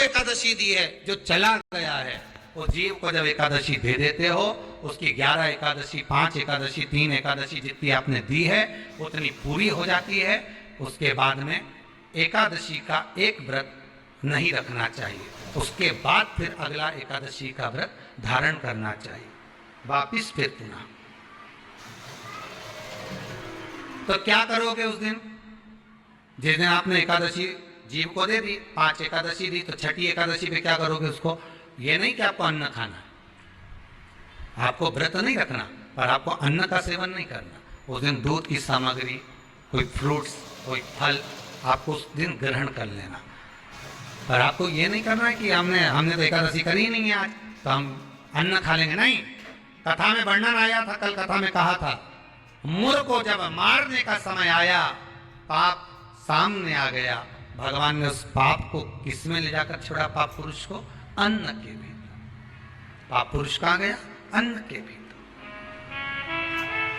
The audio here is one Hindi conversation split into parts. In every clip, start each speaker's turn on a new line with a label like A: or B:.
A: एकादशी दी है, जो चला गया है, वो जीव को जब एकादशी दे देते हो, उसकी 11 एकादशी, 5 एकादशी, 3 एकादशी जितनी आपने दी है उतनी पूरी हो जाती है। उसके बाद में एकादशी का एक व्रत नहीं रखना चाहिए, उसके बाद फिर अगला एकादशी का व्रत धारण करना चाहिए। वापिस फिर पुनः तो क्या करोगे उस दिन? जिस दिन आपने एकादशी जीव को दे दी, 5 एकादशी दी, तो छठी एकादशी पे क्या करोगे उसको? ये नहीं कि आपको अन्न खाना, आपको व्रत नहीं रखना, पर आपको अन्न का सेवन नहीं करना। उस दिन दूध की सामग्री, कोई फ्रूट्स, कोई फल आपको उस दिन ग्रहण कर लेना, पर आपको ये नहीं करना है कि हमने तो एकादशी करी नहीं है आज, तो हम अन्न खा लेंगे। नहीं, कथा में वर्णन आया था, कल कथा में कहा था, मुर को जब मारने का समय आया, पाप सामने आ गया, भगवान ने उस पाप को किस में ले जाकर छोड़ा? पाप पुरुष को अन्न के भीतर। पाप पुरुष कहां गया? अन्न के भीतर।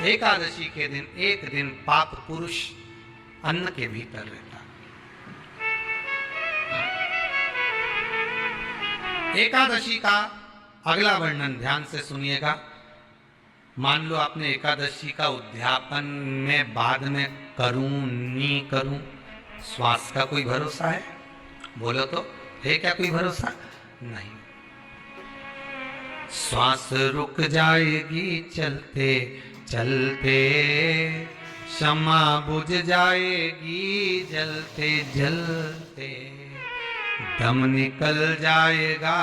A: एकादशी के दिन एक दिन पाप पुरुष अन्न के भीतर रहता। एकादशी का अगला वर्णन ध्यान से सुनिएगा। मान लो आपने एकादशी का उद्यापन में बाद में करूं नहीं करूं, श्वास का कोई भरोसा है? बोलो तो, है क्या कोई भरोसा? नहीं। श्वास रुक जाएगी चलते चलते, क्षमा बुझ जाएगी जलते जलते, दम निकल जाएगा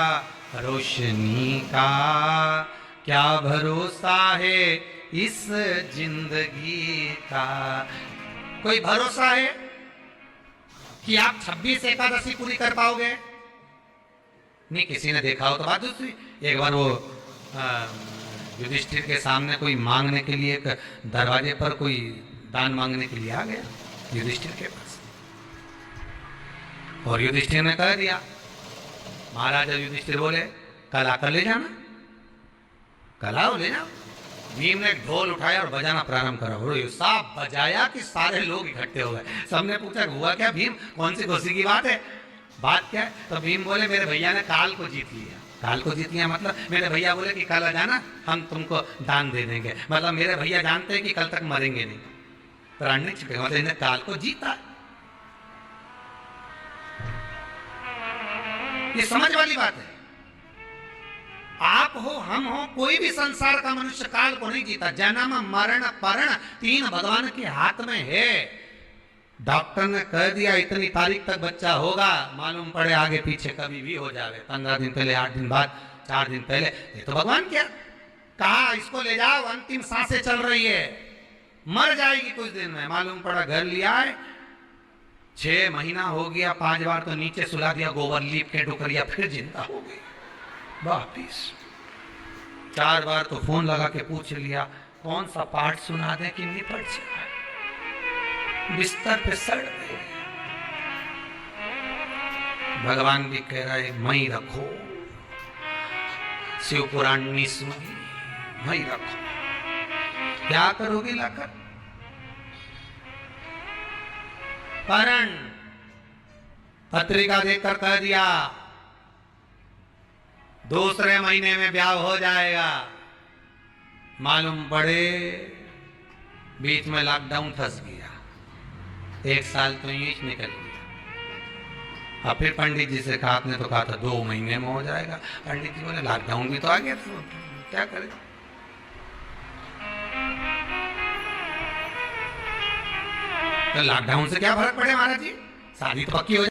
A: रोशनी का, क्या भरोसा है इस जिंदगी का? कोई भरोसा है कि आप 26 एकादशी पूरी कर पाओगे? नहीं, किसी ने देखा हो तो बात दूसरी। एक बार वो युधिष्ठिर के सामने कोई मांगने के लिए, एक दरवाजे पर कोई दान मांगने के लिए आ गया युधिष्ठिर के पास, और युधिष्ठिर ने कह दिया, महाराजा युधिष्ठिर बोले कल आकर ले जाना, कल आओ ले जाओ। भीम ने ढोल उठाया और बजाना प्रारंभ करा, और साहब बजाया कि सारे लोग इकट्ठे हो गए। सबने पूछा हुआ क्या भीम, कौन सी खुशी की बात है, बात क्या है? तो भीम बोले मेरे भैया ने काल को जीत लिया। काल को जीत लिया मतलब मेरे भैया बोले कि कल आ जाना, हम तुमको दान दे देंगे। मतलब मेरे भैया जानते हैं कि कल तक मरेंगे नहीं, प्राण नहीं छूटेगा, मतलब इन्हें काल को जीता। ये समझ वाली बात है। आप हो, हम हो, कोई भी संसार का मनुष्य काल को नहीं जीता। जन्म मरण परण तीन भगवान के हाथ में है। डॉक्टर ने कह दिया इतनी तारीख तक बच्चा होगा, मालूम पड़े आगे पीछे कभी भी हो जावे, 15 दिन पहले, 8 दिन बाद, 4 दिन पहले, ये तो भगवान क्या कहा, इसको ले जाओ, अंतिम सांसें चल रही है, मर जाएगी कुछ दिन में। मालूम पड़ा घर लिया है, 6 महीना हो गया, 5 बार तो नीचे सुला दिया, गोबर लीप के डुकरिया, फिर जिंदा हो गई वापिस। 4 बार तो फोन लगा के पूछ लिया कौन सा पाठ सुना दे कि निपट जाए, बिस्तर पे सड़ गए। भगवान भी कह रहा है मई रखो, शिव पुराण नहीं सुनी, मई रखो। क्या करोगे लाकर? परण पत्रिका देकर कह दिया दूसरे महीने में ब्याह हो जाएगा। मालूम पड़े बीच में लॉकडाउन फंस गया, 1 साल तो यूं ही निकल गया। अब फिर पंडित जी से कहा, आपने तो कहा था 2 महीने में हो जाएगा। पंडित जी बोले लॉकडाउन भी तो आ गया, तो क्या करें? तो लॉकडाउन से क्या फर्क पड़े महाराज जी, शादी तो पक्की हो